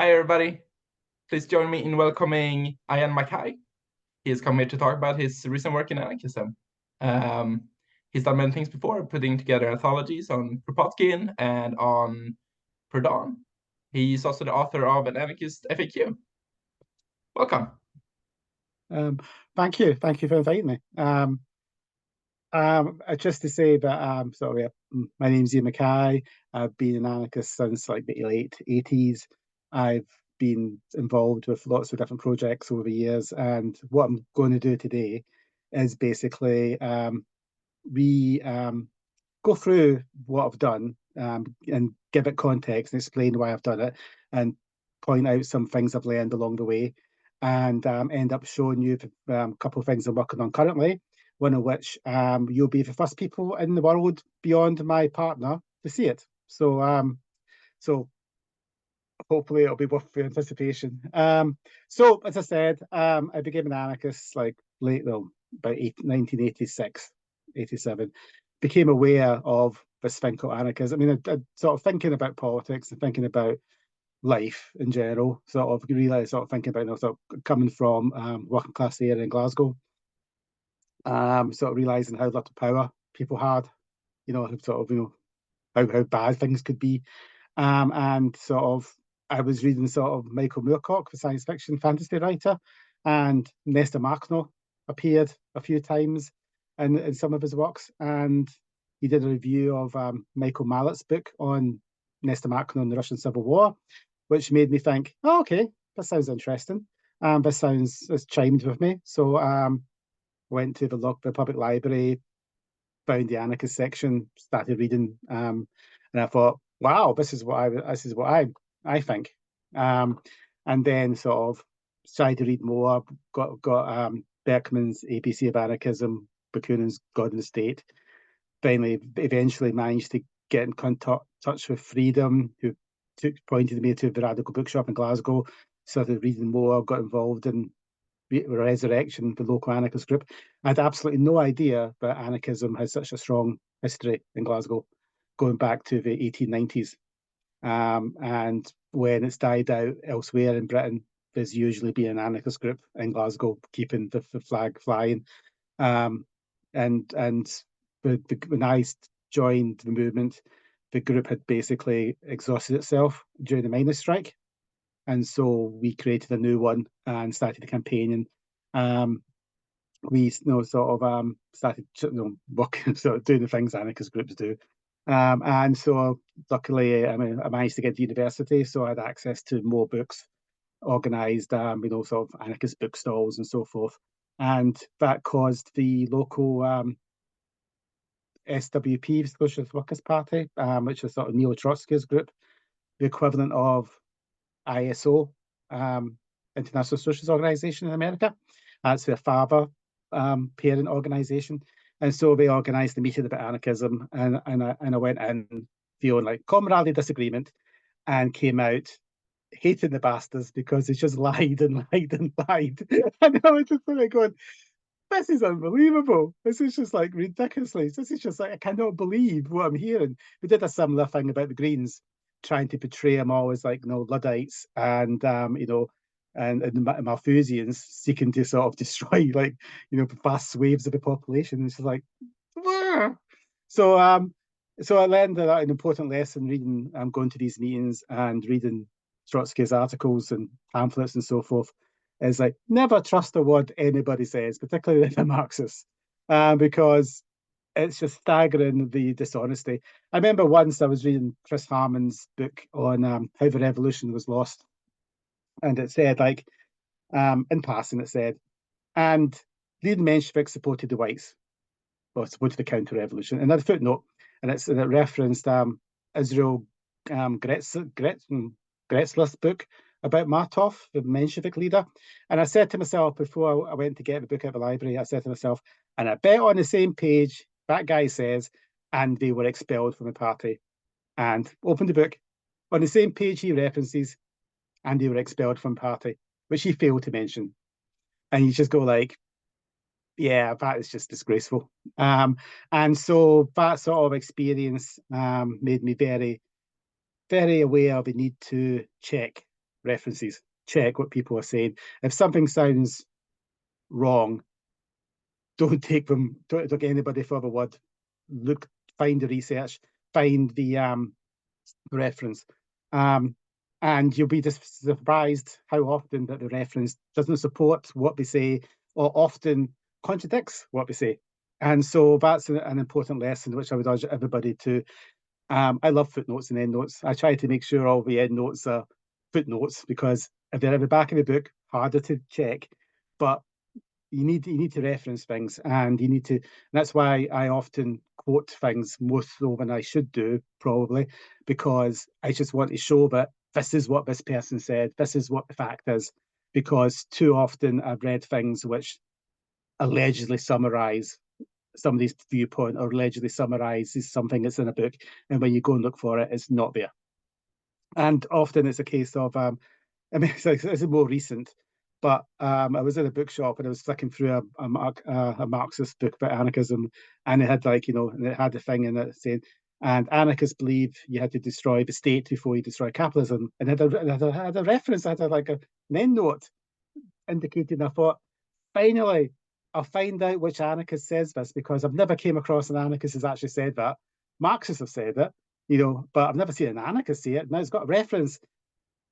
Hi, everybody. Please join me in welcoming Iain Mckay. He has come here to talk about his recent work in anarchism. Um, he's done many things before, putting together anthologies on Kropotkin and on Proudhon. He's also the author of An Anarchist FAQ. Welcome. Um, Thank you for inviting me. Just to say that my name's Iain Mckay. I've been an anarchist since like the late 80s. I've been involved with lots of different projects over the years, and what I'm going to do today is basically we go through what I've done and give it context and explain why I've done it, and point out some things I've learned along the way, and end up showing you a couple of things I'm working on currently. One of which you'll be the first people in the world beyond my partner to see it. So hopefully it'll be worth the anticipation. So as I said, I became an anarchist like late though, about 1986, 87. Became aware of this thing called anarchism. I mean, I sort of thinking about politics and thinking about life in general. Sort of realised, sort of thinking about, sort of coming from working class area in Glasgow. Sort of realising how little power people had. Sort of how bad things could be. And sort of I was reading sort of Michael Moorcock, the science fiction fantasy writer, and Nesta Markno appeared a few times in some of his works, and he did a review of Michael Mallett's book on Nesta Markno and the Russian Civil War, which made me think, oh, okay, that sounds interesting. This chimed with me. So went to the public library, found the anarchist section, started reading, and I thought, wow, this is what I think. And then sort of tried to read more. Got Berkman's ABC of Anarchism, Bakunin's God and the State. Eventually managed to get in touch with Freedom, who pointed me to the Radical Bookshop in Glasgow. Started reading more, got involved in Resurrection, the local anarchist group. I had absolutely no idea that anarchism has such a strong history in Glasgow, going back to the 1890s. And when it's died out elsewhere in Britain, there's usually been an anarchist group in Glasgow keeping the flag flying. And when I joined the movement, the group had basically exhausted itself during the miners' strike, and so we created a new one and started the campaigning. We started working, sort of doing the things anarchist groups do. And so luckily, I managed to get to university, so I had access to more books, organised, sort of anarchist bookstalls and so forth. And that caused the local SWP, Socialist Workers' Party, which is sort of Neo Trotsky's group, the equivalent of ISO, International Socialist Organization in America. That's their father parent organization. And so they organized a meeting about anarchism, and I went in feeling like comradely disagreement, and came out hating the bastards because they just lied and lied and lied. And I was just sort of going, this is unbelievable. This is just like ridiculously. This is just like, I cannot believe what I'm hearing. We did a similar thing about the Greens, trying to portray them all as like, Luddites and, and Malthusians seeking to sort of destroy like, vast swathes of the population. It's just like, Wah! so, so I learned that an important lesson reading, going to these meetings and reading Trotsky's articles and pamphlets and so forth, is like never trust a word anybody says, particularly if they're Marxists, because it's just staggering the dishonesty. I remember once I was reading Chris Harman's book on how the revolution was lost, and it said like, in passing, it said, and leading Mensheviks supported the whites, or supported the counter-revolution. And then a footnote, and it referenced Israel Gretzler's book about Martov, the Menshevik leader. And I said to myself before I went to get the book out of the library, I said to myself, and I bet on the same page that guy says, and they were expelled from the party. And open the book. On the same page he references, and they were expelled from the party, which he failed to mention. And you just go like, yeah, that is just disgraceful. And so that sort of experience made me very, very aware of the need to check references. Check what people are saying. If something sounds wrong, don't take anybody for the word. Look, find the research, find the reference. And you'll be just surprised how often that the reference doesn't support what they say or often contradicts what they say. And so that's an important lesson, which I would urge everybody to. I love footnotes and endnotes. I try to make sure all the endnotes are footnotes because if they're at the back of the book, harder to check. But you need to reference things, and you need to. That's why I often quote things more so than I should do, probably, because I just want to show that this is what this person said. This is what the fact is. Because too often I've read things which allegedly summarize somebody's viewpoint or allegedly summarizes something that's in a book, and when you go and look for it, it's not there. And often it's a case of I mean, it's more recent, but I was in a bookshop and I was flicking through a Marxist book about anarchism, and it had and it had a thing in it saying, and anarchists believe you had to destroy the state before you destroy capitalism, and it had a reference, it had an end note indicating. I thought, finally, I'll find out which anarchist says this, because I've never came across an anarchist who's actually said that. Marxists have said it, but I've never seen an anarchist say it. Now it's got a reference.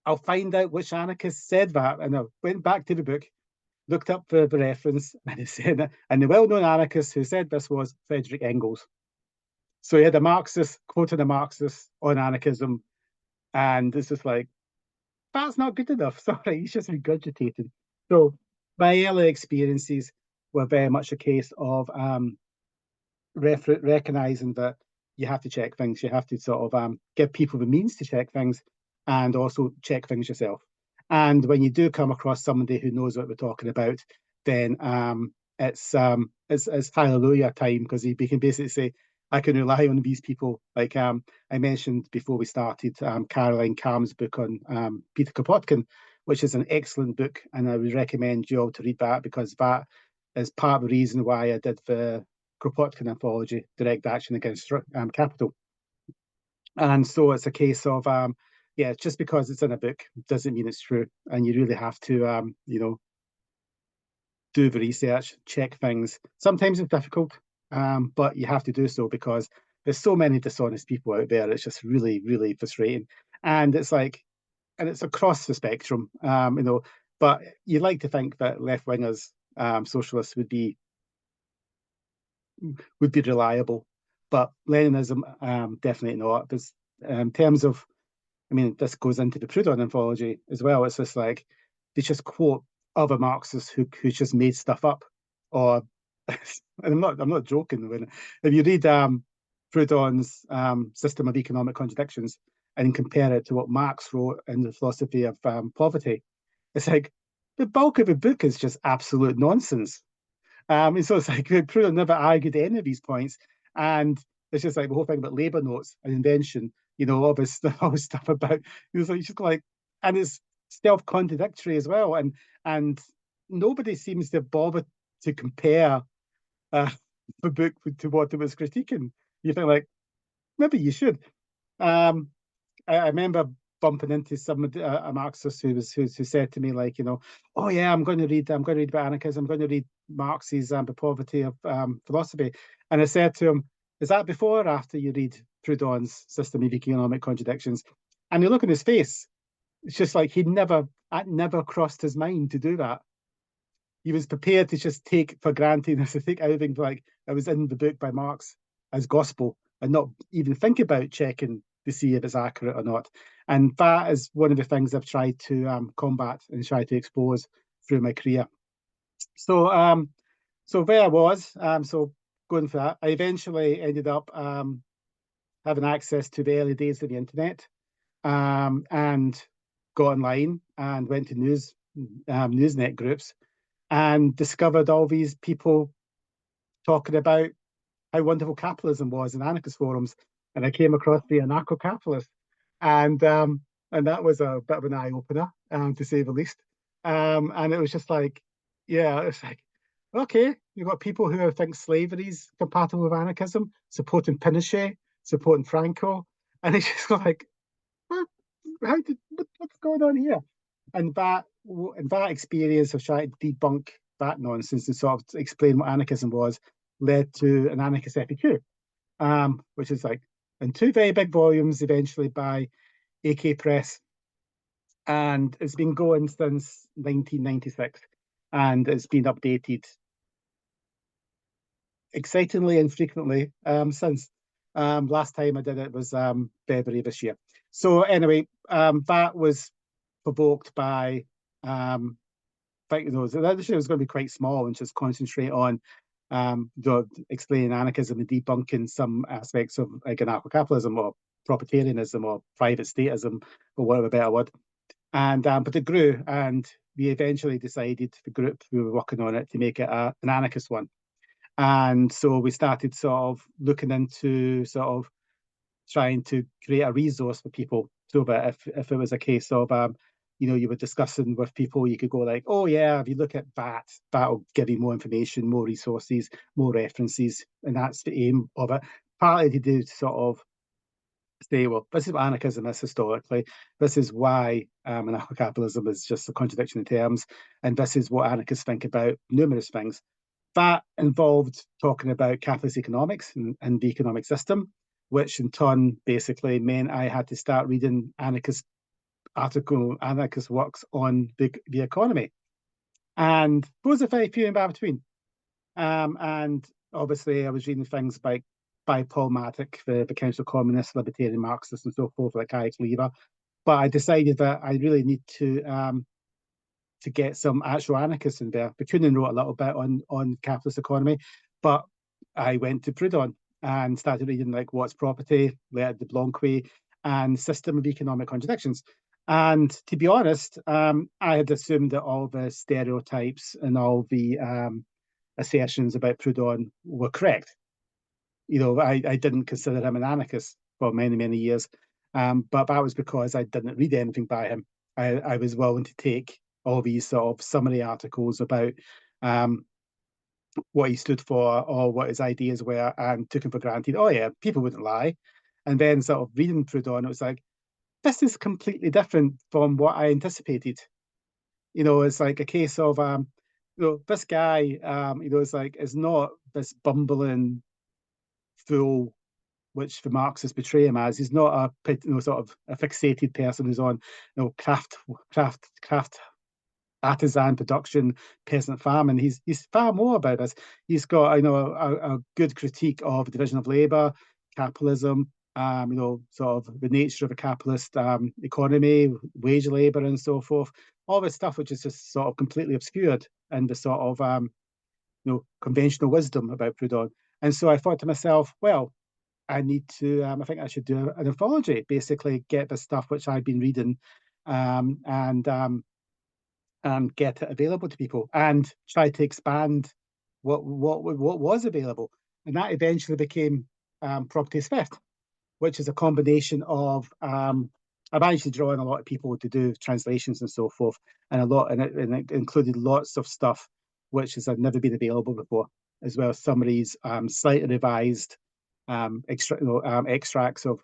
I'll find out which anarchist said that. And I went back to the book, looked up the reference, and it said that. And the well-known anarchist who said this was Friedrich Engels. So he had a Marxist quoting a Marxist on anarchism, and it's just like, that's not good enough. Sorry, he's just regurgitated. So my early experiences were very much a case of recognizing that you have to check things. You have to sort of give people the means to check things, and also check things yourself. And when you do come across somebody who knows what we're talking about, then it's hallelujah time, because we can basically say, I can rely on these people. Like I mentioned before we started, Caroline Kamm's book on Peter Kropotkin, which is an excellent book, and I would recommend you all to read that, because that is part of the reason why I did the Kropotkin Anthology, Direct Action Against Capital. And so it's a case of, just because it's in a book doesn't mean it's true. And you really have to, do the research, check things. Sometimes it's difficult, but you have to do so, because there's so many dishonest people out there. It's just really, really frustrating. And it's across the spectrum, but you'd like to think that left-wingers, socialists would be reliable, but Leninism, definitely not. Because in terms of, I mean, this goes into the Proudhon Anthology as well. It's just like they just quote other Marxists who just made stuff up, or and I'm not joking. When if you read Proudhon's System of Economic Contradictions and compare it to what Marx wrote in the Philosophy of Poverty, it's like the bulk of the book is just absolute nonsense. And so it's like Proudhon never argued any of these points, and it's just like the whole thing about labour notes and invention, all this stuff about. It's like just like, and it's self-contradictory as well, and nobody seems to bother to compare the book to what it was critiquing. You think like, maybe you should. I remember bumping into a Marxist who said to me, like, oh yeah, I'm going to read about anarchism. I'm going to read Marx's The Poverty of Philosophy. And I said to him, is that before or after you read Proudhon's System of Economic Contradictions? And you look at his face, it's just like it never crossed his mind to do that. He was prepared to just take for granted, to think everything like that was in the book by Marx as gospel, and not even think about checking to see if it's accurate or not. And that is one of the things I've tried to combat and try to expose through my career. So so there I was, so going for that. I eventually ended up having access to the early days of the internet, and got online and went to newsnet groups, and discovered all these people talking about how wonderful capitalism was in anarchist forums. And I came across the Anarcho-Capitalist, and that was a bit of an eye opener, to say the least. And it was just like, yeah, it's like, okay, you've got people who think slavery is compatible with anarchism, supporting Pinochet, supporting Franco, and it's just like, what's going on here? and that experience of trying to debunk that nonsense and sort of explain what anarchism was led to An Anarchist FAQ, which is like in two very big volumes, eventually by AK Press, and it's been going since 1996, and it's been updated excitingly and frequently since. Last time I did it was February this year. So anyway, that was provoked by think this year was going to be quite small and just concentrate on explaining anarchism and debunking some aspects of like anarcho-capitalism or proprietarianism or private statism or whatever better word. And but it grew, and we eventually decided, the group who were working on it, to make it an anarchist one. And so we started sort of looking into sort of trying to create a resource for people, so that if it was a case of you were discussing with people, you could go like, oh yeah, if you look at that'll give you more information, more resources, more references, and that's the aim of it. Partly to do sort of say, well, this is what anarchism is historically, this is why anarcho-capitalism is just a contradiction in terms, and this is what anarchists think about numerous things. That involved talking about capitalist economics and the economic system, which in turn basically meant I had to start reading anarchist works on the economy. And those are very few and far between. And obviously I was reading things by Paul Matic, the Council of Communists, Libertarian Marxists, and so forth, like Ike Lever. But I decided that I really need to get some actual anarchists in there. Bakunin wrote a little bit on capitalist economy, but I went to Proudhon and started reading like What's Property, Lettre de Blanqui, and System of Economic Contradictions. And to be honest, I had assumed that all the stereotypes and all the assertions about Proudhon were correct. I didn't consider him an anarchist for many, many years. But that was because I didn't read anything by him. I was willing to take all these sort of summary articles about what he stood for or what his ideas were, and took him for granted. Oh yeah, people wouldn't lie. And then sort of reading Proudhon, it was like, this is completely different from what I anticipated. It's like a case of this guy, is not this bumbling fool which the Marxists portray him as. He's not sort of a fixated person who's on craft artisan production, peasant farming. He's far more about this. He's got a good critique of division of labour, capitalism, sort of the nature of a capitalist economy, wage labour, and so forth. All this stuff which is just sort of completely obscured in the sort of conventional wisdom about Proudhon. And so I thought to myself, well, I need to. I think I should do an anthology. Basically, get the stuff which I've been reading, and get it available to people, and try to expand what was available. And that eventually became Properties Theft, which is a combination of. I managed to draw in a lot of people to do translations and so forth, and it included lots of stuff which has never been available before, as well as summaries, slightly revised extracts of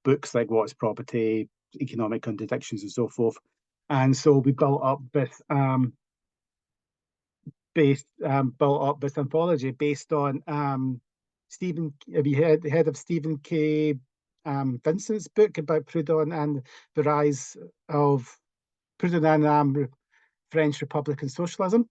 books like What's Property, Economic Contradictions, and so forth. And so we built up this anthology based on Stephen. Have you heard of Stephen K. Vincent's book about Proudhon and the rise of Proudhon and French Republican socialism?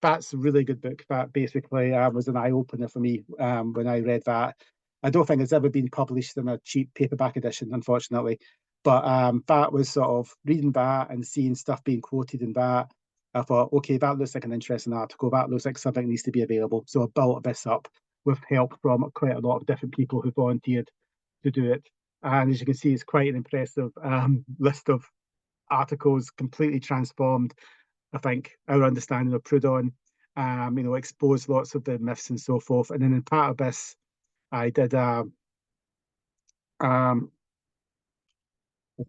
That's a really good book. That basically was an eye opener for me when I read that. I don't think it's ever been published in a cheap paperback edition, unfortunately. But that was sort of reading that and seeing stuff being quoted in that. I thought, okay, that looks like an interesting article. That looks like something that needs to be available. So I built this up with help from quite a lot of different people who volunteered to do it. And as you can see, it's quite an impressive list of articles, completely transformed, I think, our understanding of Proudhon, exposed lots of the myths and so forth. And then in part of this, I did as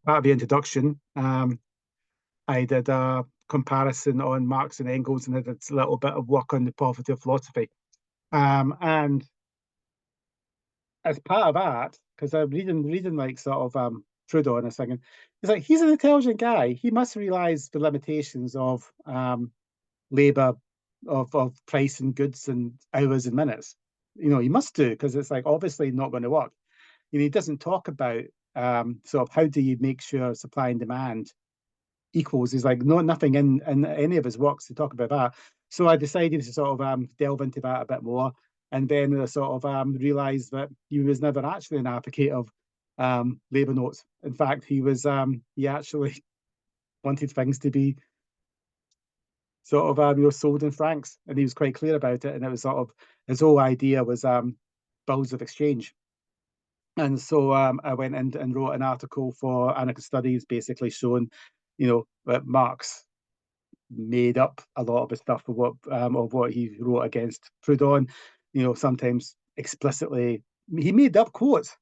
part of the introduction, I did a comparison on Marx and Engels, and I did a little bit of work on the poverty of philosophy. And as part of that, because I'm reading like sort of Proudhon, I was thinking, It's like he's an intelligent guy. He must realize the limitations of labor, of price and goods and hours and minutes. He must do, because it's like obviously not going to work. He doesn't talk about sort of how do you make sure supply and demand equals. He's like nothing in any of his works to talk about that. So I decided to sort of delve into that a bit more, and then I sort of realised that he was never actually an advocate of labour notes. In fact, he actually wanted things to be sort of sold in francs, and he was quite clear about it. And it was sort of his whole idea was bills of exchange. And so I went and wrote an article for Anarchist Studies, basically showing, that Marx made up a lot of the stuff of what he wrote against Proudhon. Sometimes explicitly, he made up quotes.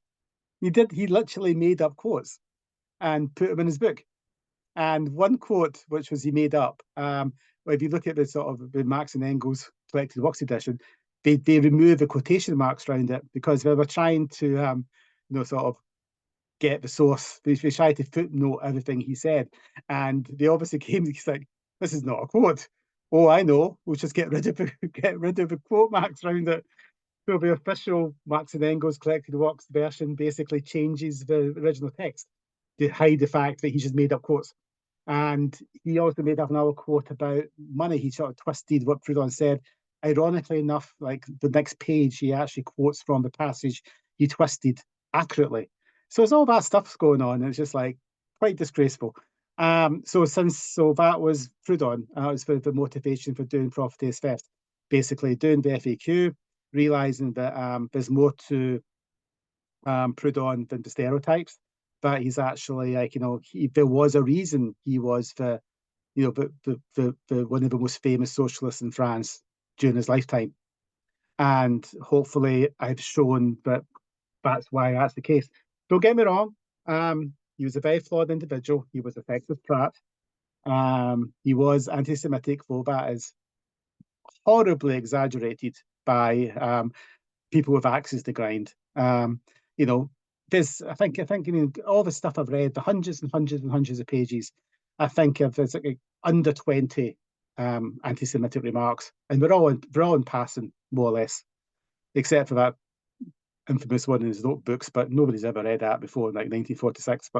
He literally made up quotes and put them in his book. And one quote, which was he made up, if you look at the sort of the Marx and Engels collected works edition, they remove the quotation marks around it because they were trying to sort of get the source. They tried to footnote everything he said, and they obviously came. He's like, "This is not a quote." Oh, I know. We'll just get rid of the quote marks around it. So the official Marx and Engels collected works version basically changes the original text to hide the fact that he just made up quotes. And he also made up another quote about money. He sort of twisted what Proudhon said. Ironically enough, like the next page, he actually quotes from the passage he twisted accurately. So it's all that stuff's going on. And it's just like quite disgraceful. So that was Proudhon. That was the motivation for doing Property is Theft. Basically, doing the FAQ, realizing that there's more to Proudhon than the stereotypes. But he's actually like, there was a reason he was the one of the most famous socialists in France during his lifetime. And hopefully I've shown that that's why that's the case. Don't get me wrong. He was a very flawed individual. He was a sexist prat. He was anti-Semitic, though that is horribly exaggerated by people with axes to grind. You know, there's I think all the stuff I've read, the hundreds and hundreds and hundreds of pages, I think of there's like under 20 anti-Semitic remarks, and we're all in passing more or less, except for that infamous one in his notebooks. But nobody's ever read that before, like 1946.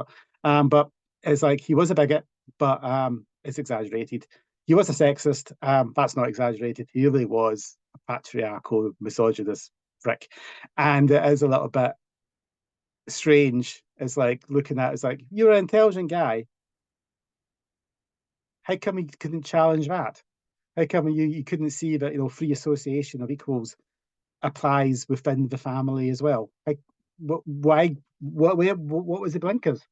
But it's like he was a bigot, but it's exaggerated. He was a sexist. That's not exaggerated. He really was a patriarchal, misogynist prick, and it is a little bit strange. It's like looking at it's like you're an intelligent guy. How come you couldn't challenge that? How come you couldn't see that free association of equals applies within the family as well? Like, why? What was the blinkers?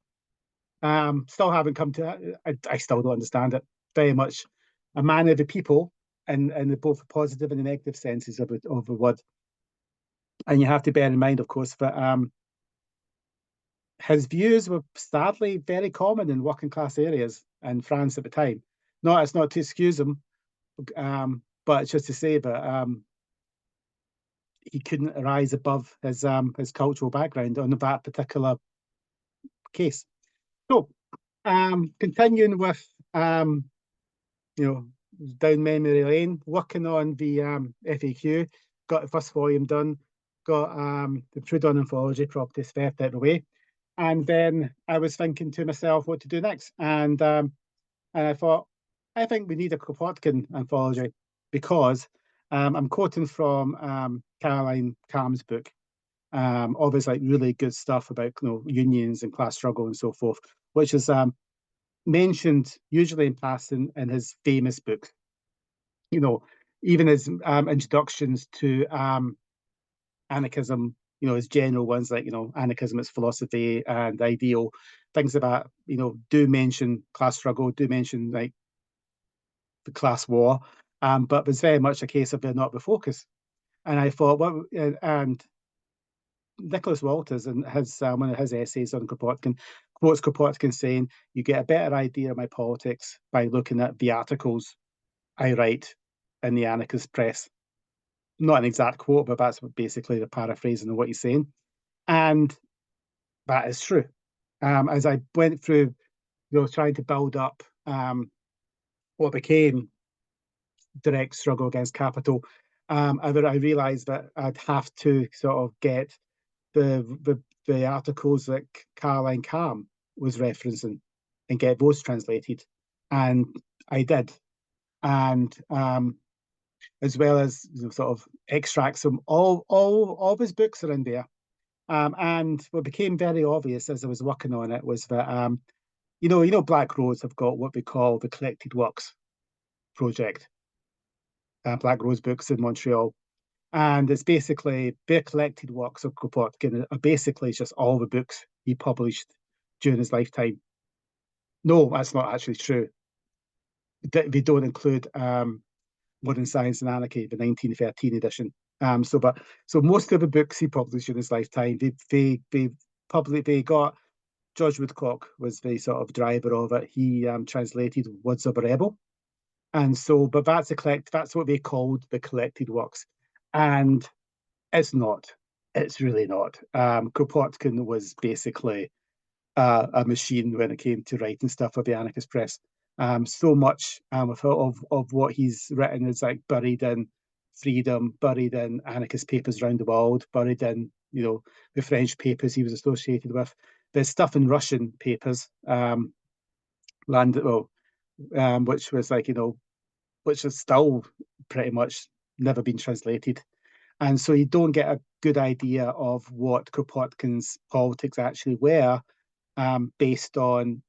Still haven't come to. I still don't understand it. Very much a man of the people, and both the positive and the negative senses of the word. And you have to bear in mind, of course, that his views were sadly very common in working class areas in France at the time. No, it's not to excuse him, but it's just to say that he couldn't rise above his cultural background on that particular case. So, continuing with you know down memory lane, working on the FAQ, got the first volume done, got the Proudhon Anthology, Property Theft out of the way, and then I was thinking to myself what to do next, and I thought I think we need a Kropotkin anthology because I'm quoting from Caroline Kamm's book, all this like really good stuff about unions and class struggle and so forth, which is mentioned usually in passing in his famous books. Even his introductions to anarchism, his general ones like anarchism as philosophy and ideal, things about do mention class struggle, do mention like the class war, but it's very much a case of they're not the focus. And I thought, and Nicholas Walters in his one of his essays on Kropotkin quotes Kropotkin saying, "You get a better idea of my politics by looking at the articles I write in the anarchist press." Not an exact quote, but that's basically the paraphrasing of what he's saying, and that is true. As I went through trying to build up what became Direct Struggle Against Capital. I realised that I'd have to sort of get the articles that Caroline Calm was referencing and get those translated, and I did, and as well as sort of extracts from all of his books are in there. And what became very obvious as I was working on it was that Black Rose have got what we call the Collected Works project, Black Rose Books in Montreal. And it's basically their collected works of Kropotkin are basically just all the books he published during his lifetime. No, that's not actually true. They don't include Modern Science and Anarchy, the 1913 edition. So most of the books he published in his lifetime, they got George Woodcock was the sort of driver of it. He translated Words of a Rebel, and so but that's what they called the collected works, and it's not. It's really not. Kropotkin was basically a machine when it came to writing stuff for the Anarchist Press. So much of what he's written is like buried in Freedom, buried in anarchist papers around the world, buried in the French papers he was associated with. There's stuff in Russian papers, which was which is still pretty much never been translated. And so you don't get a good idea of what Kropotkin's politics actually were, based on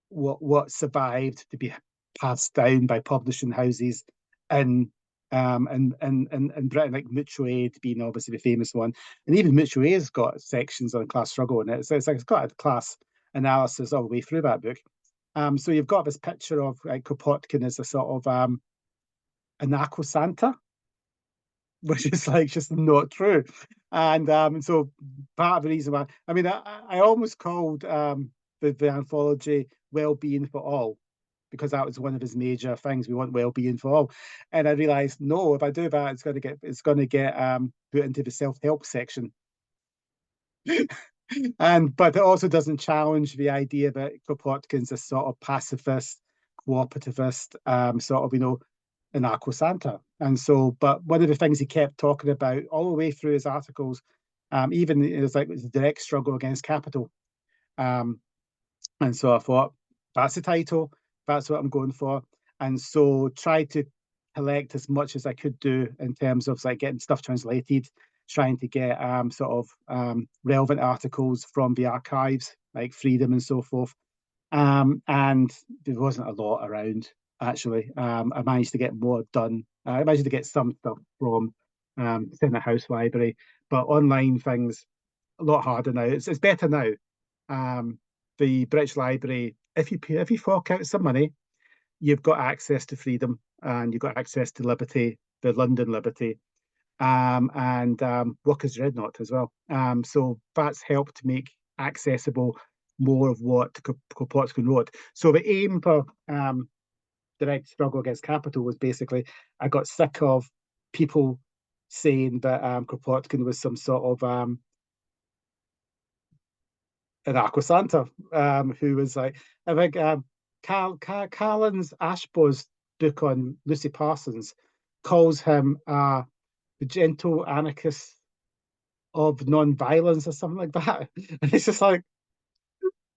what survived to be passed down by publishing houses in Britain, like Mutual Aid being obviously the famous one, and even Mutual Aid's got sections on class struggle in it. So it's got a class analysis all the way through that book. So you've got this picture of like Kropotkin as a sort of anarcho Santa, which is like just not true. And so part of the reason why, I mean, I almost called the anthology Well-Being for All, because that was one of his major things. We want well-being for all. And I realized, no, if I do that, it's gonna get put into the self-help section. But it also doesn't challenge the idea that Kropotkin's a sort of pacifist, cooperativist, sort of, anarcho Santa. And so, but one of the things he kept talking about all the way through his articles, even it was like the direct struggle against capital. And so I thought, that's the title, that's what I'm going for. And so tried to collect as much as I could do in terms of like getting stuff translated, trying to get relevant articles from the archives, like Freedom and so forth. And there wasn't a lot around, actually. I managed to get more done. I managed to get some stuff from Senate House Library, but online things a lot harder now. It's better now. The British Library, if you fork out some money, you've got access to Freedom and you've got access to Liberty, the London Liberty, and Workers' Dreadnought as well. So that's helped to make accessible more of what Kropotkin wrote. So the aim for Direct Struggle Against Capital was basically, I got sick of people saying that Kropotkin was some sort of anarcho Santa, who was like, I think Callan's Ashbow's book on Lucy Parsons calls him the gentle anarchist of non-violence or something like that. And it's just like,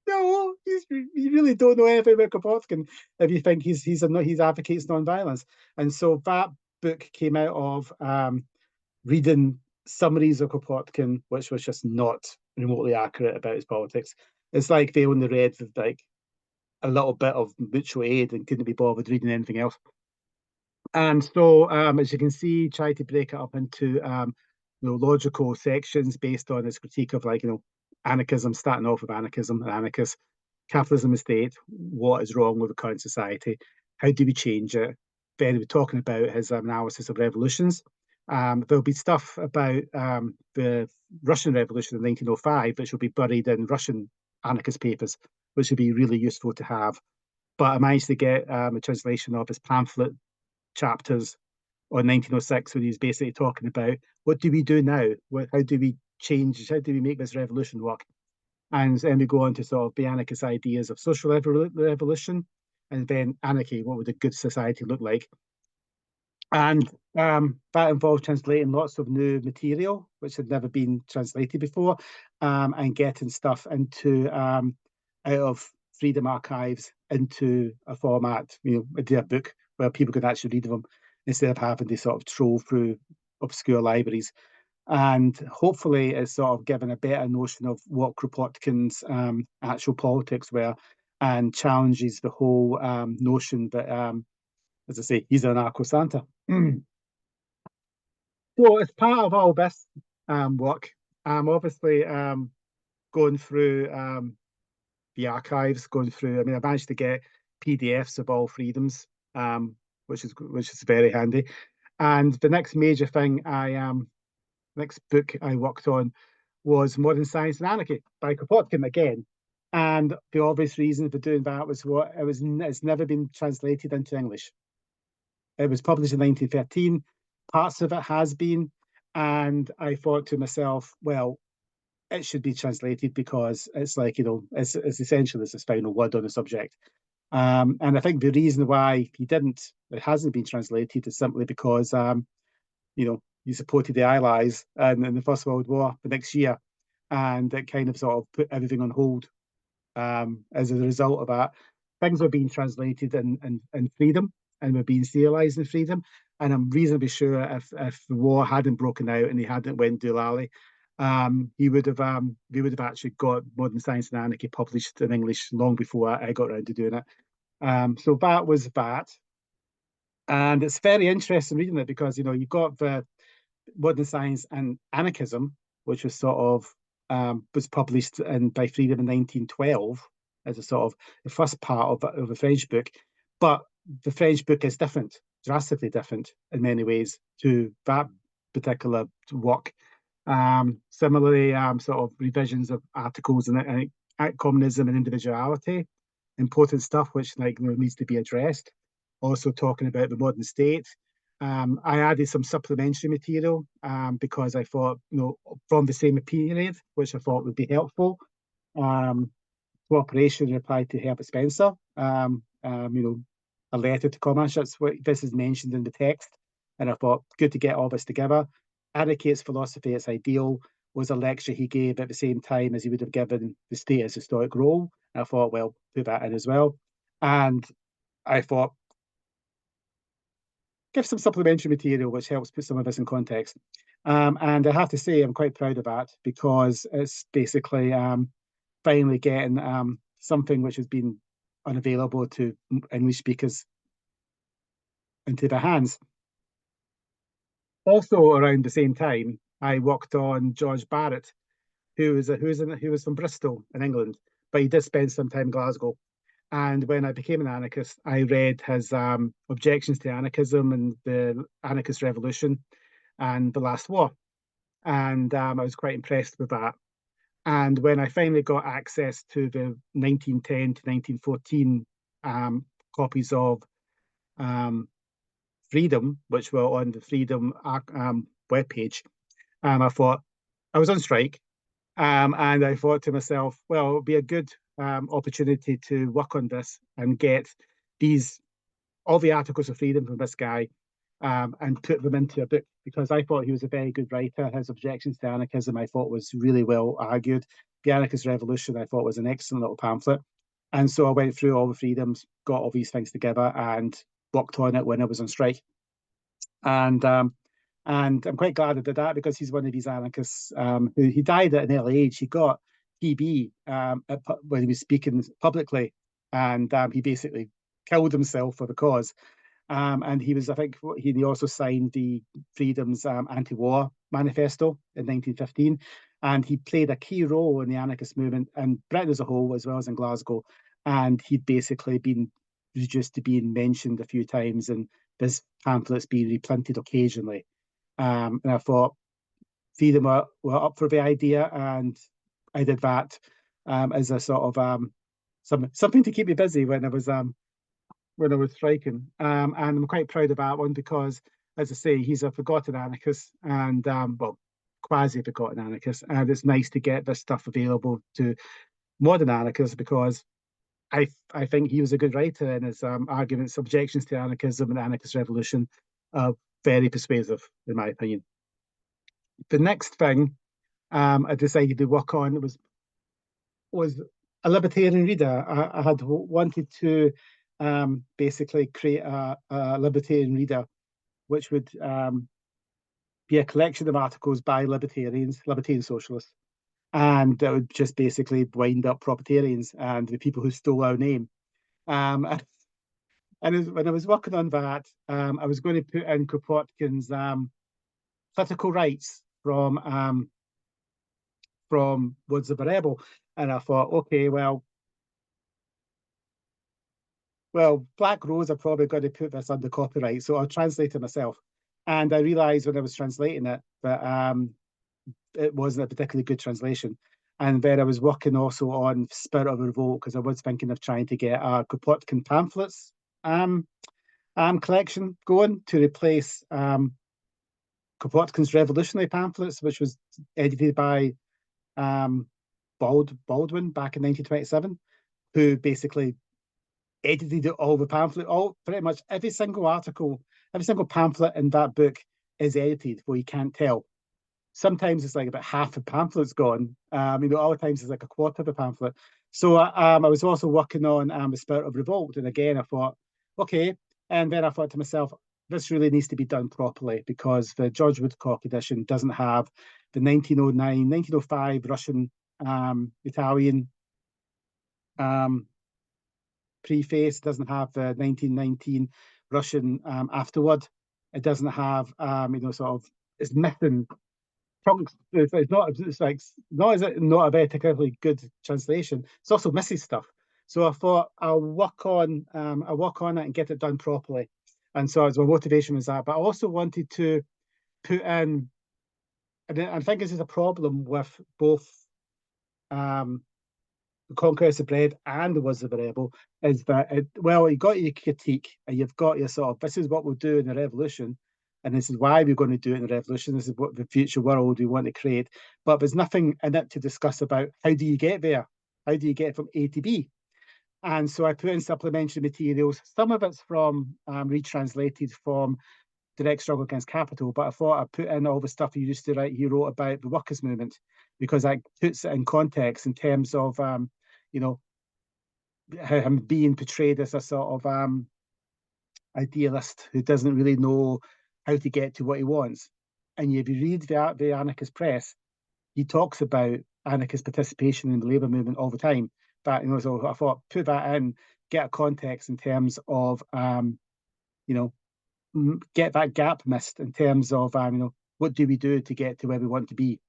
no, you really don't know anything about Kropotkin if you think he advocates non-violence. And so that book came out of reading summaries of Kropotkin, which was just not remotely accurate about his politics. It's like they only read like a little bit of Mutual Aid and couldn't be bothered reading anything else. And so, as you can see, try to break it up into logical sections based on his critique of anarchism, starting off with anarchism and anarchists, capitalism and state, what is wrong with the current society, how do we change it? Then we're talking about his analysis of revolutions. There'll be stuff about the Russian Revolution in 1905, which will be buried in Russian anarchist papers, which would be really useful to have. But I managed to get a translation of his pamphlet chapters on 1906, when he's basically talking about what do we do now? How do we change? How do we make this revolution work? And then we go on to sort of the anarchist ideas of social revolution, and then anarchy. What would a good society look like? And that involved translating lots of new material, which had never been translated before, and getting stuff into out of Freedom Archives into a format, into a book where people could actually read them instead of having to sort of troll through obscure libraries. And hopefully it's sort of given a better notion of what Kropotkin's actual politics were, and challenges the whole notion that, as I say, he's an anarcho-Santa. So as part of all this work, I'm obviously going through the archives, I mean, I managed to get PDFs of all freedoms, which is very handy. And the next major thing next book I worked on was Modern Science and Anarchy by Kropotkin again. And the obvious reason for doing that was it's never been translated into English. It was published in 1913. Parts of it has been, and I thought to myself, well, it should be translated because it's like, it's essentially it's his final word on the subject. And I think the reason why it hasn't been translated is simply because, he supported the Allies in the First World War the next year, and it kind of sort of put everything on hold. As a result of that, things were being translated in freedom, and were being serialized in freedom. And I'm reasonably sure if the war hadn't broken out and he hadn't went Doolally, we would have actually got Modern Science and Anarchy published in English long before I got around to doing it. So that was that. And it's very interesting reading it because, you've got the Modern Science and Anarchism, which was sort of was published by Freedom in 1912 as a sort of the first part of a French book. But the French book is different, drastically different in many ways to that particular work. Similarly, sort of revisions of articles and communism and individuality, important stuff which needs to be addressed. Also talking about the modern state. I added some supplementary material because I thought, from the same period, which I thought would be helpful. Cooperation replied to Herbert Spencer, a letter to communists. This is mentioned in the text, and I thought, good to get all this together. Anarchy, its philosophy, its ideal, was a lecture he gave at the same time as he would have given the state as historic role. And I thought, well, put that in as well. And I thought, give some supplementary material which helps put some of this in context. And I have to say, I'm quite proud of that because it's basically finally getting something which has been unavailable to English speakers into their hands. Also, around the same time, I worked on George Barrett, who was from Bristol in England, but he did spend some time in Glasgow. And when I became an anarchist, I read his objections to anarchism and the anarchist revolution and the last war. And I was quite impressed with that. And when I finally got access to the 1910 to 1914 copies of Freedom, which were on the Freedom webpage, I thought, I was on strike. And I thought to myself, well, it would be a good opportunity to work on this and get all the articles of freedom from this guy and put them into a book, because I thought he was a very good writer. His objections to anarchism, I thought, was really well argued. The Anarchist Revolution, I thought, was an excellent little pamphlet. And so I went through all the freedoms, got all these things together, and worked on it when I was on strike. And I'm quite glad I did that because he's one of these anarchists who he died at an early age. He got TB when he was speaking publicly, and he basically killed himself for the cause. And he was, I think, he also signed the Freedom's anti-war manifesto in 1915, and he played a key role in the anarchist movement in Britain as a whole, as well as in Glasgow. And he'd basically been reduced to being mentioned a few times, and this pamphlet's being reprinted occasionally. And I thought Freedom were up for the idea, and I did that as a sort of something to keep me busy when I was striking. And I'm quite proud of that one because, as I say, he's a forgotten anarchist, and well, quasi-forgotten anarchists, and it's nice to get this stuff available to modern anarchists because I think he was a good writer, and his arguments, objections to anarchism and anarchist revolution are very persuasive, in my opinion. The next thing I decided to work on was a libertarian reader. I had wanted to basically create a libertarian reader, which would be a collection of articles by libertarian socialists, and that would just basically wind up proprietarians and the people who stole our name. And when I was working on that, I was going to put in Kropotkin's political rights from Woods of a Rebel, and I thought, okay, well, Black Rose are probably going to put this under copyright, so I'll translate it myself. And I realised when I was translating it that it wasn't a particularly good translation. And then I was working also on Spirit of Revolt because I was thinking of trying to get a Kropotkin pamphlets collection going to replace Kropotkin's revolutionary pamphlets, which was edited by Baldwin back in 1927, who basically edited all the pamphlet, pretty much every single article, every single pamphlet in that book is edited where you can't tell. Sometimes it's like about half the pamphlet's gone. Other times it's like a quarter of the pamphlet. So I was also working on The Spirit of Revolt. And again, I thought, okay. And then I thought to myself, this really needs to be done properly because the George Woodcock edition doesn't have the 1909, 1905 Russian, Italian preface, doesn't have the 1919 Russian afterword. It doesn't have, it's missing chunks. It's not a very particularly good translation. It's also missing stuff. So I thought I'll work on it and get it done properly. And so my motivation was that. But I also wanted to put in, and I think this is a problem with both The Conquest of Bread and The Woods of the Rebel, is that you've got your critique and you've got your sort of, this is what we'll do in the revolution, and this is why we're going to do it in the revolution, this is what the future world we want to create. But there's nothing in it to discuss about how do you get there? How do you get from A to B? And so I put in supplementary materials. Some of it's from retranslated from Direct Struggle Against Capital, but I thought I'd put in all the stuff he used to write. He wrote about the workers' movement because that puts it in context in terms of him being portrayed as a sort of idealist who doesn't really know how to get to what he wants. And if you read the anarchist press, he talks about anarchist participation in the labour movement all the time. But so I thought put that in, get a context in terms of get that gap missed in terms of what do we do to get to where we want to be.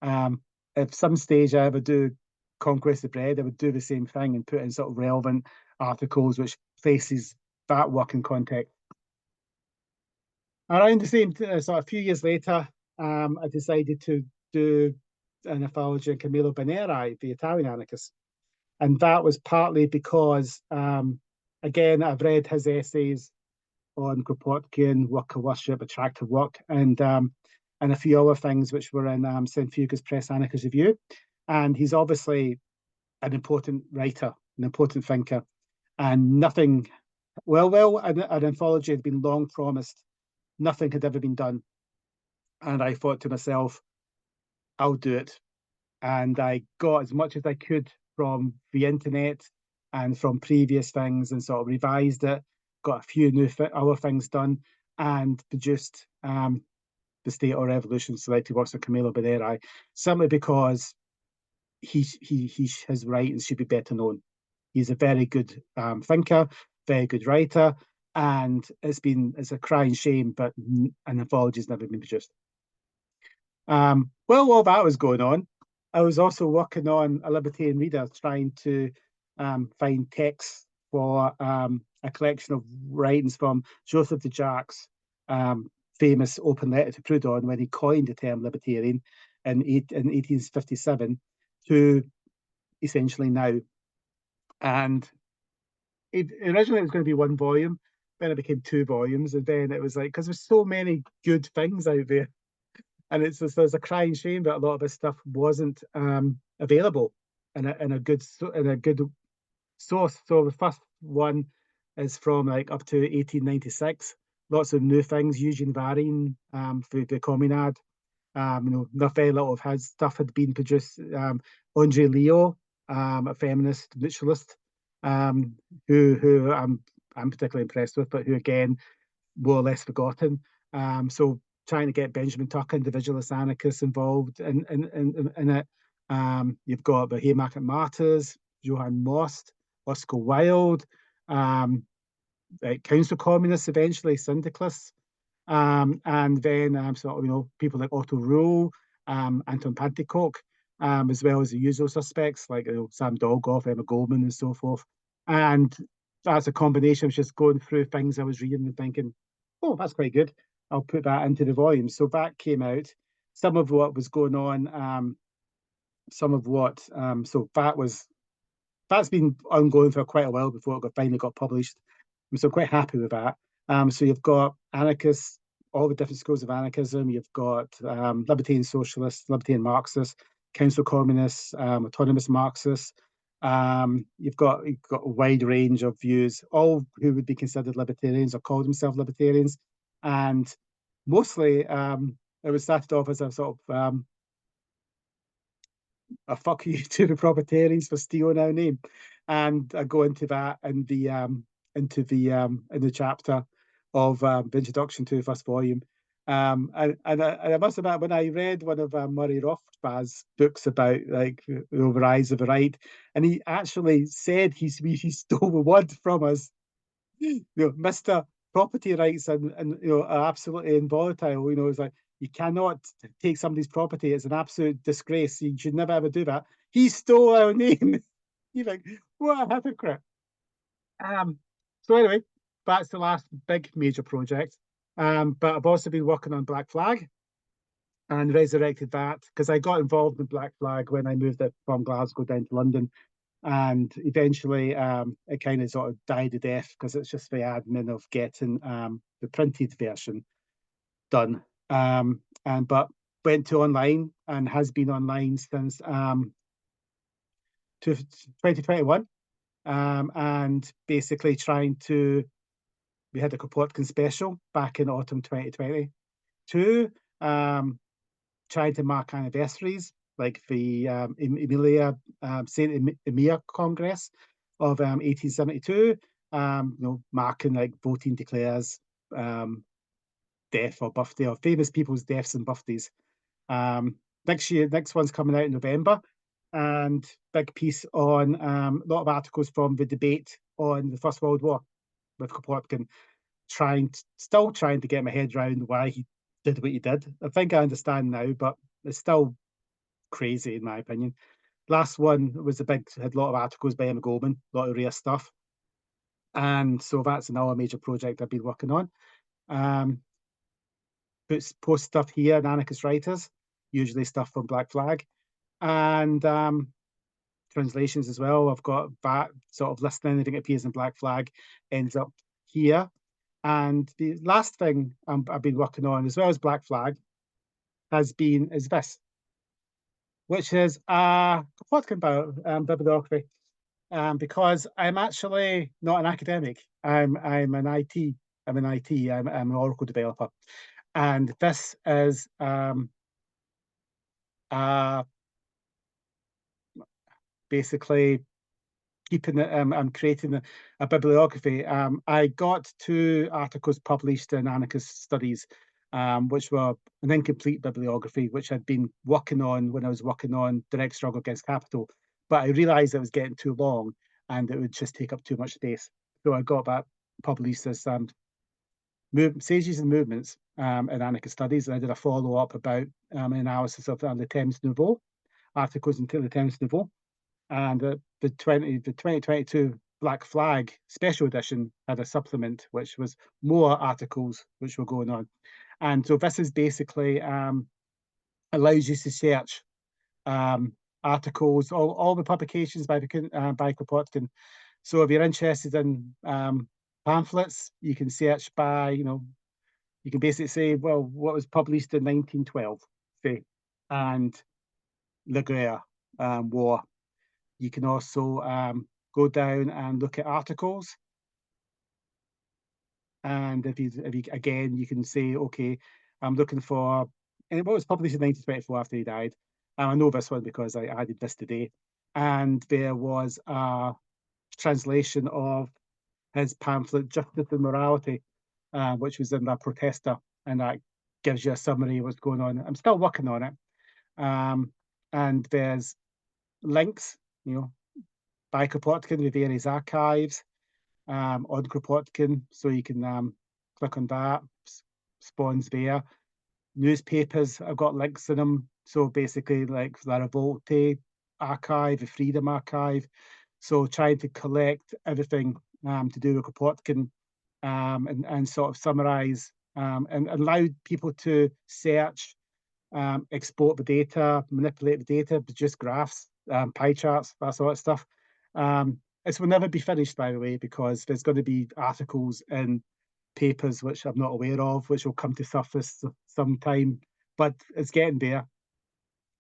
If some stage I ever do Conquest of Bread, I would do the same thing and put in sort of relevant articles which places that work in context. Around the same sort of a few years later, I decided to do an anthology on Camillo Baneri, the Italian anarchist. And that was partly because, again, I've read his essays on Kropotkin, worker worship, attractive work, and a few other things which were in Centrifuga's Press Anarchist Review. And he's obviously an important writer, an important thinker. And nothing, an anthology had been long promised. Nothing had ever been done. And I thought to myself, I'll do it. And I got as much as I could from the internet and from previous things and sort of revised it, got a few new other things done, and produced The State or Revolution, Selected Works of Camillo Baneri, simply because his writings should be better known. He's a very good thinker, very good writer, and it's a crying shame, but an anthology has never been produced. While that was going on, I was also working on a libertarian reader, trying to find texts for a collection of writings from Joseph de Jacques's famous open letter to Proudhon when he coined the term libertarian in 1857 to essentially now. And originally it was going to be one volume, then it became 2 volumes, and then it was like, because there's so many good things out there, and there's a crying shame that a lot of this stuff wasn't available in a good source. So the first one is from like up to 1896. Lots of new things. Eugene Varine for the Communard. Not very little of his stuff had been produced. Andre Leo, a feminist mutualist, who I'm particularly impressed with, but who again more or less forgotten. So trying to get Benjamin Tucker, individualist anarchists, involved in it. You've got the Haymarket Martyrs, Johann Most, Oscar Wilde, council communists eventually, syndicalists, and then people like Otto Ruhl, Anton Pantycoke, as well as the usual suspects like Sam Dolgoff, Emma Goldman, and so forth. And that's a combination of just going through things I was reading and thinking, oh, that's quite good. I'll put that into the volume. So that came out. Some of what was going on, that's been ongoing for quite a while before it finally got published. So I'm quite happy with that. So you've got anarchists, all the different schools of anarchism. You've got libertarian socialists, libertarian Marxists, council communists, autonomous Marxists. You've got a wide range of views, all who would be considered libertarians or call themselves libertarians, and mostly it was started off as a sort of a fuck you to the proprietarians for stealing our name, and I go into that in the chapter of the introduction to the first volume. And I must admit, when I read one of Murray Rothbard's books about like the rise of the right, and he actually said he stole the word from us, Mr. Property rights and are absolutely involatile. It's like you cannot take somebody's property. It's an absolute disgrace. You should never ever do that. He stole our name. You're like, what a hypocrite. So anyway, that's the last big major project. But I've also been working on Black Flag and resurrected that because I got involved in Black Flag when I moved it from Glasgow down to London. And eventually it kind of sort of died a death because it's just the admin of getting the printed version done. But went to online and has been online since 2021. And basically we had a Kropotkin special back in autumn 2022, trying to mark anniversaries like the Saint Emir Congress of 1872, marking like voting declares death or birthday or famous people's deaths and birthdays. Next one's coming out in November, and big piece on a lot of articles from the debate on the First World War with Kropotkin, still trying to get my head around why he did what he did. I think I understand now, but it's still crazy in my opinion. Last one had a lot of articles by Emma Goldman, a lot of rare stuff. And so that's another major project I've been working on. Post stuff here in Anarchist Writers, usually stuff from Black Flag, and translations as well. I've got that sort of listing, anything that appears in Black Flag ends up here. And the last thing I've been working on, as well as Black Flag, is this, which is Kropotkin bibliography. Because I'm actually not an academic. I'm an IT. I'm an Oracle developer, and this is basically keeping it. I'm creating a bibliography. I got 2 articles published in Anarchist Studies, which were an incomplete bibliography, which I'd been working on when I was working on Direct Struggle Against Capital. But I realized it was getting too long and it would just take up too much space. So I got that published as Sages and Movements in Anarchist Studies. And I did a follow-up about an analysis of Le Temps Nouveau, articles into Le Temps Nouveau. And the 2022 Black Flag special edition had a supplement, which was more articles which were going on. And so this is basically allows you to search articles, all the publications by Kropotkin. So if you're interested in pamphlets, you can search by, you can basically say, well, what was published in 1912, philosophy and Legrère war. You can also go down and look at articles. And if you again, you can say, okay, I'm looking for, and it was published in 1924 after he died. I know this one because I added this today. And there was a translation of his pamphlet, Justice and Morality, which was in the Protesta. And that gives you a summary of what's going on. I'm still working on it. And there's links, by Kropotkin with various archives on Kropotkin, so you can click on that. Spawns there. Newspapers, I've got links in them. So basically, like the Revolte archive, the Freedom archive. So trying to collect everything to do with Kropotkin and sort of summarize and allow people to search, export the data, manipulate the data, produce graphs, pie charts, that sort of stuff. This will never be finished, by the way, because there's going to be articles in papers which I'm not aware of, which will come to surface sometime, but it's getting there.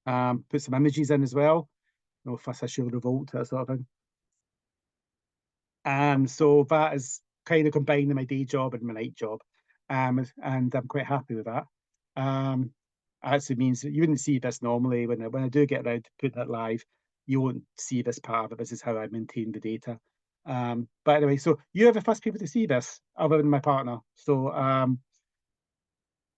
Put some images in as well, first issue of Revolt, that sort of thing. So that is kind of combining my day job and my night job, and I'm quite happy with that. Actually means that you wouldn't see this normally when I do get around to putting it live. You won't see this part of it. This is how I maintain the data. But anyway, so you're the first people to see this, other than my partner. So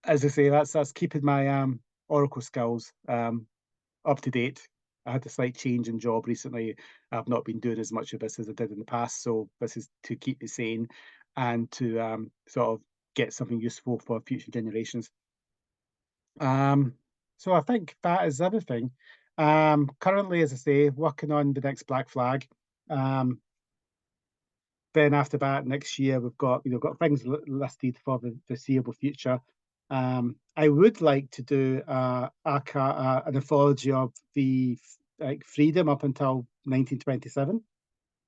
as I say, that's keeping my Oracle skills up to date. I had a slight change in job recently. I've not been doing as much of this as I did in the past, so this is to keep me sane and to sort of get something useful for future generations. So I think that is everything. Currently, as I say, working on the next Black Flag. Then after that, next year we've got things listed for the foreseeable future. I would like to do an anthology of the freedom up until 1927.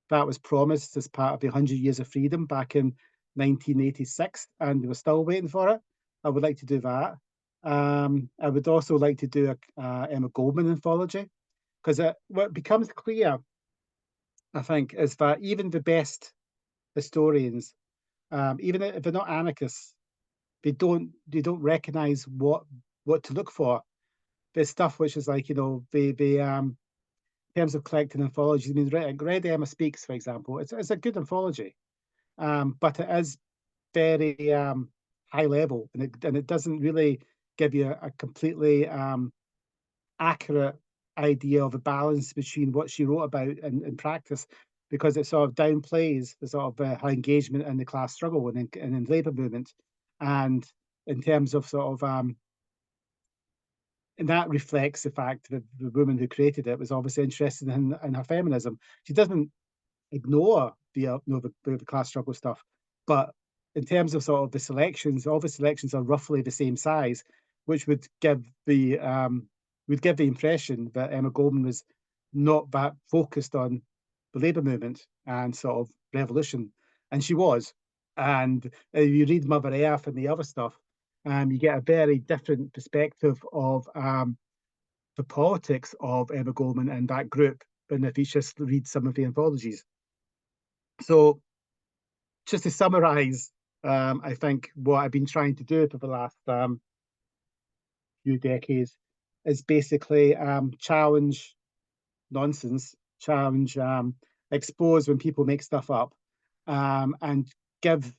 That was promised as part of the 100 Years of Freedom back in 1986, and we're still waiting for it. I would like to do that. I would also like to do a Emma Goldman anthology, because what becomes clear, I think, is that even the best historians, even if they're not anarchists, they don't recognize what to look for. There's stuff which is like, in terms of collecting anthologies. I mean, Red Emma Speaks, for example, it's a good anthology, but it is very high level, and it doesn't really give you a completely accurate idea of a balance between what she wrote about in practice, because it sort of downplays the sort of her engagement in the class struggle and in the labour movement, and in terms of sort of and that reflects the fact that the woman who created it was obviously interested in her feminism. She doesn't ignore the class struggle stuff, but in terms of sort of the selections, all the selections are roughly the same size, which would give the impression that Emma Goldman was not that focused on the labour movement and sort of revolution, and she was. And you read Mother Earth and the other stuff, you get a very different perspective of the politics of Emma Goldman and that group than if you just read some of the anthologies. So, just to summarize, I think what I've been trying to do for the last few decades is basically challenge nonsense, challenge, expose when people make stuff up, and give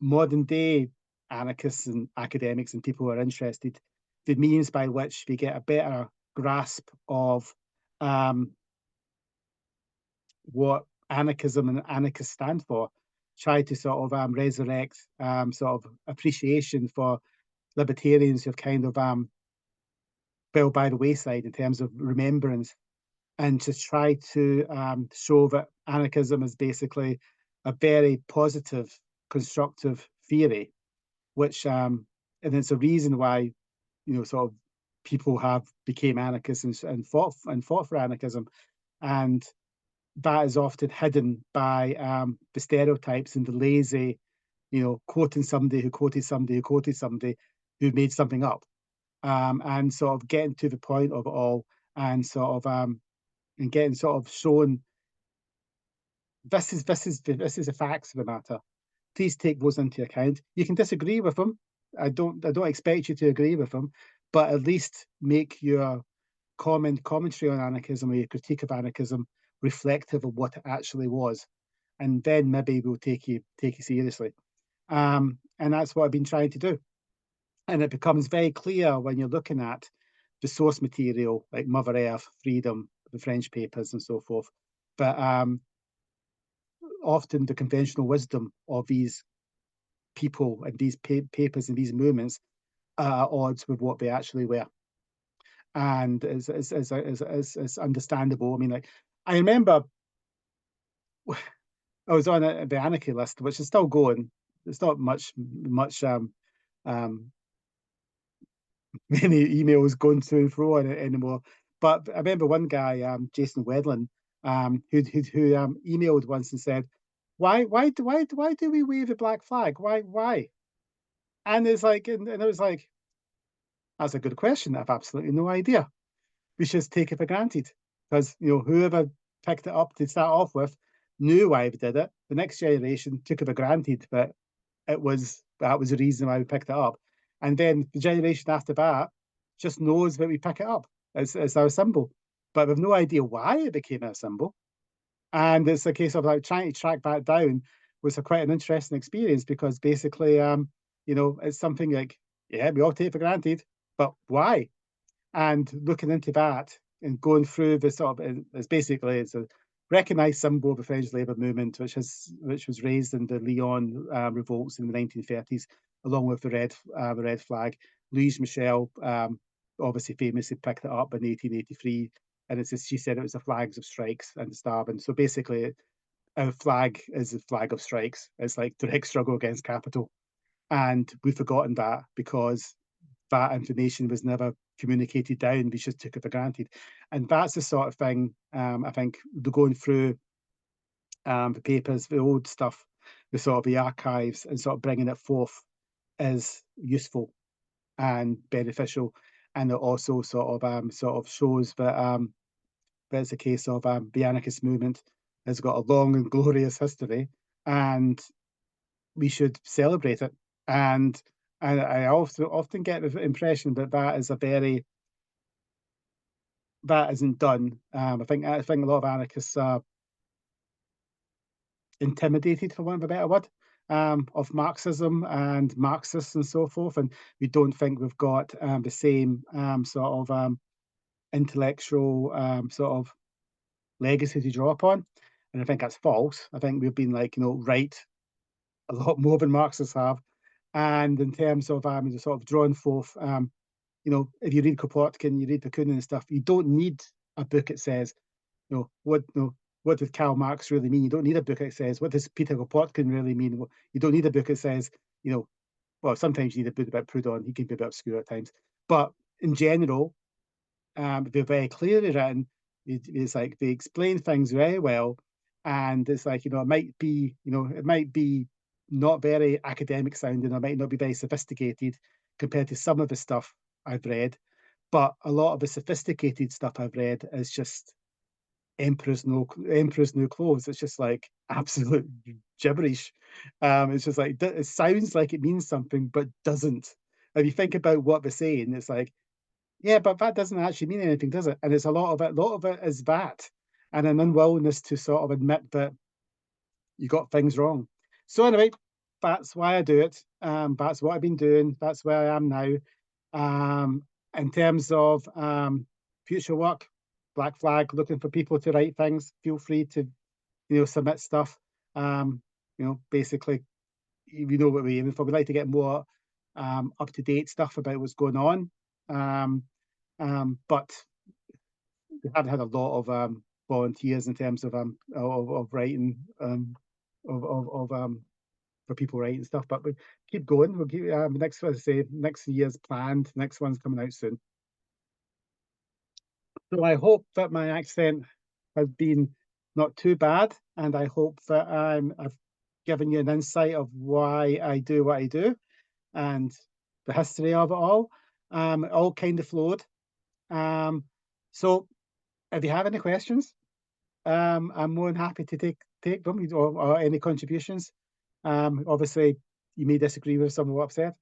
modern day anarchists and academics and people who are interested the means by which they get a better grasp of what anarchism and anarchists stand for. Try to sort of resurrect sort of appreciation for libertarians who've kind of fell by the wayside in terms of remembrance, and to try to show that anarchism is basically a very positive, constructive theory, which and it's a reason why sort of people have became anarchists and fought for anarchism, and that is often hidden by the stereotypes and the lazy, quoting somebody who quoted somebody who quoted somebody who made something up. and sort of getting to the point of it all, and sort of and getting sort of shown this is the facts of the matter. Please take those into account. You can disagree with them. I don't expect you to agree with them, but at least make your commentary on anarchism or your critique of anarchism reflective of what it actually was, and then maybe we'll take you seriously. And that's what I've been trying to do. And it becomes very clear when you're looking at the source material like Mother Earth, Freedom, the French papers, and so forth. But often the conventional wisdom of these people and these papers and these movements are at odds with what they actually were. And it's understandable. I mean, like, I remember I was on the anarchy list, which is still going. It's not much many emails going to and fro on it anymore. But I remember one guy, Jason Wedlin, who emailed once and said, why do we wave a black flag? Why? And it's like, and it was like, that's a good question. I have absolutely no idea. We should take it for granted, because whoever picked it up to start off with knew why we did it. The next generation took it for granted, but that was the reason why we picked it up. And then the generation after that just knows that we pick it up as our symbol, but we've no idea why it became our symbol. And it's a case of like trying to track that down was quite an interesting experience, because basically, it's something like, yeah, we all take it for granted, but why? And looking into that and going through the sort of, it's a recognised symbol of the French labour movement, which was raised in the Lyon revolts in the 1930s, along with the red flag. Louise Michel obviously famously picked it up in 1883, and she said it was the flags of strikes and starving. So basically, our flag is the flag of strikes. It's like direct struggle against capital, and we've forgotten that because that information was never communicated down. We just took it for granted. And that's the sort of thing, I think, going through the papers, the old stuff, the archives, and sort of bringing it forth is useful and beneficial. And it also sort of shows that it's a case of the anarchist movement has got a long and glorious history, and we should celebrate it. And I often get the impression that that isn't done. I think a lot of anarchists are intimidated, for want of a better word, of Marxism and Marxists and so forth, and we don't think we've got the same sort of intellectual sort of legacy to draw upon. And I think that's false. I think we've been right a lot more than Marxists have. And in terms of the sort of drawing forth, if you read Kropotkin, you read Bakunin and stuff, you don't need a book that says, what did Karl Marx really mean? You don't need a book that says, what does Peter Kropotkin really mean? You don't need a book that says, well, sometimes you need a book about Proudhon. He can be a bit obscure at times. But in general, they're very clearly written. It's like they explain things very well. And it's like, it might be not very academic sounding, or might not be very sophisticated compared to some of the stuff I've read. But a lot of the sophisticated stuff I've read is just emperor's new clothes. It's just like absolute gibberish. It's just like, it sounds like it means something, but doesn't. If you think about what they're saying, it's like, yeah, but that doesn't actually mean anything, does it? And it's a lot of it is that, and an unwillingness to sort of admit that you got things wrong. So anyway, that's why I do it. That's what I've been doing. That's where I am now. In terms of future work, Black Flag, looking for people to write things. Feel free to, submit stuff. Basically, you know what we're aiming for. We'd like to get more up-to-date stuff about what's going on. But we haven't had a lot of volunteers in terms of writing for people writing stuff. But we keep going. We'll keep next year's planned. Next one's coming out soon. So I hope that my accent has been not too bad, and I hope that I've given you an insight of why I do what I do and the history of it all. all kind of flowed. So if you have any questions, I'm more than happy to take them, or any contributions. Obviously, you may disagree with some of what I've said.